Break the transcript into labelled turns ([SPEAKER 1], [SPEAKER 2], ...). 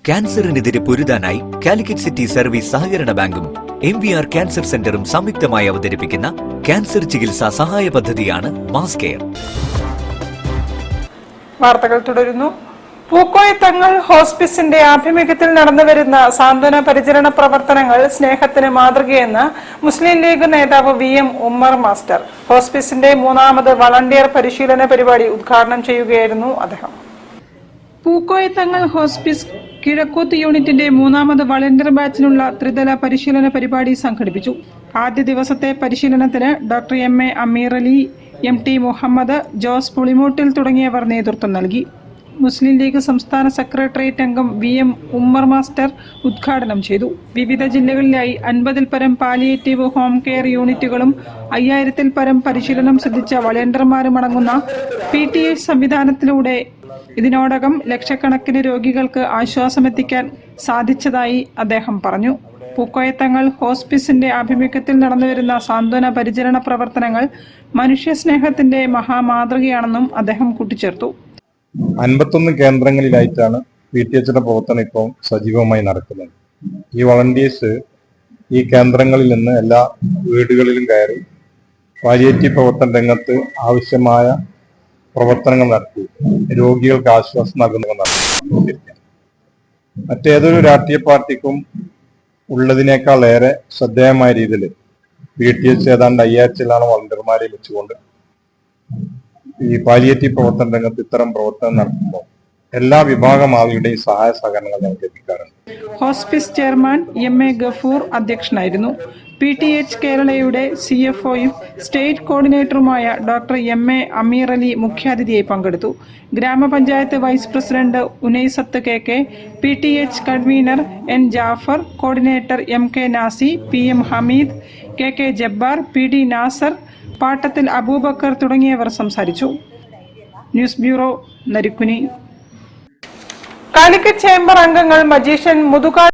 [SPEAKER 1] ക്യാൻസറിനെതിരെ പൊരുതാനായി Calicut city service സഹകരണ ബാങ്കും MVR cancer സെന്ററും സംയുക്തമായി അവതരിപ്പിക്കുന്ന ക്യാൻസർ ചികിത്സാ സഹായ പദ്ധതിയാണ് മാസ് കെയർ.
[SPEAKER 2] വാർത്തകൾ തുടരുന്നു. പൂക്കോയ തങ്ങൾ ഹോസ്പിസിന്റെ ആഭിമുഖ്യത്തിൽ നടന്നുവരുന്ന സാന്ത്വന പരിചരണ പ്രവർത്തനങ്ങൾ സ്നേഹത്തിന് മാതൃകയെന്ന് മുസ്ലിം ലീഗ് നേതാവ് VM ഉമ്മർ മാസ്റ്റർ. ഹോസ്പിസിന്റെ 3ാമത് വളണ്ടിയർ പരിശീലന പരിപാടി ഉദ്ഘാടനം ചെയ്യുകയായിരുന്നു അദ്ദേഹം. പൂക്കോയ തങ്ങൾ ഹോസ്പിസ് കിഴക്കൂത്ത് യൂണിറ്റിന്റെ 3ാമത് വളണ്ടിയർ ബാച്ചിനുള്ള ത്രിതല പരിശീലന പരിപാടി സംഘടിപ്പിച്ചു. ആദ്യ ദിവസത്തെ പരിശീലനത്തിന് doctor MA Ameer Ali, MT Muhammad, Jose പുളിമൂട്ടിൽ തുടങ്ങിയവർ നേതൃത്വം നൽകി. മുസ്ലിം ലീഗ് സംസ്ഥാന സെക്രട്ടേറിയറ്റ് അംഗം VM ഉമ്മർ മാസ്റ്റർ ഉദ്ഘാടനം ചെയ്തു. വിവിധ ജില്ലകളിലായി 50-ൽ പരം പാലിയേറ്റീവ് ഹോം കെയർ യൂണിറ്റുകളും 5000-ൽ പരം പരിശീലനം സിദ്ധിച്ച വളണ്ടിയർമാരും അടങ്ങുന്ന PTH സംവിധാനത്തിലൂടെ ഇതിനോടകം ലക്ഷക്കണക്കിന് രോഗികൾക്ക് ആശ്വാസമെത്തിക്കാൻ സാധിച്ചതായി അദ്ദേഹം പറഞ്ഞു. പൂക്കോയത്തങ്ങൾ ഹോസ്പിസിന്റെ ആഭിമുഖ്യത്തിൽ നടന്നുവരുന്ന സാന്ത്വന പരിചരണ പ്രവർത്തനങ്ങൾ മനുഷ്യസ്നേഹത്തിന്റെ മഹാമാതൃകയാണെന്നും അദ്ദേഹം കൂട്ടിച്ചേർത്തു.
[SPEAKER 3] 51 കേന്ദ്രങ്ങളിലായിട്ടാണ് PTHയുടെ പ്രവർത്തനം ഇപ്പോൾ സജീവമായി നടക്കുന്നത്. ഈ വളണ്ടിയേഴ്സ് ഈ കേന്ദ്രങ്ങളിൽ നിന്ന് എല്ലാ വീടുകളിലും കയറി പാലിയേറ്റീവ് പ്രവർത്തന രംഗത്ത് ആവശ്യമായ പ്രവർത്തനങ്ങൾ നടത്തി രോഗികൾക്ക് ആശ്വാസം നൽകുന്നതിരിക്കും. മറ്റേതൊരു രാഷ്ട്രീയ പാർട്ടിക്കും ഉള്ളതിനേക്കാൾ ഏറെ ശ്രദ്ധേയമായ രീതിയിൽ PTH ഏതാണ്ട് 5000 വളണ്ടിയർമാരെ വെച്ചുകൊണ്ട് ഈ പാലിയേറ്റീവ് പ്രവർത്തന രംഗത്ത് ഇത്തരം പ്രവർത്തനം നടത്തുമ്പോൾ എല്ലാ വിഭാഗം ആളുകളുടെയും സഹായ സഹകരണങ്ങൾ ഞങ്ങൾക്ക് എത്തിക്കാറുണ്ട്.
[SPEAKER 2] ഹോസ്പിസ് ചെയർമാൻ MA ഗഫൂർ അധ്യക്ഷനായിരുന്നു. PTH കേരളയുടെ CFOയും സ്റ്റേറ്റ് കോർഡിനേറ്ററുമായ ഡോക്ടർ MA അമീർ അലി മുഖ്യാതിഥിയായി പങ്കെടുത്തു. ഗ്രാമപഞ്ചായത്ത് vice president Unaisath KK, PTH convener N Jafar, coordinator MK Nasi, PM Hameed, KK Jabbar, PD Nasar, പാട്ടത്തിൽ അബൂബക്കർ തുടങ്ങിയവർ സംസാരിച്ചു. News bureau, Narikkuni. Calicut chamber അംഗങ്ങൾ മജീഷ്യൻ മുതുകാട്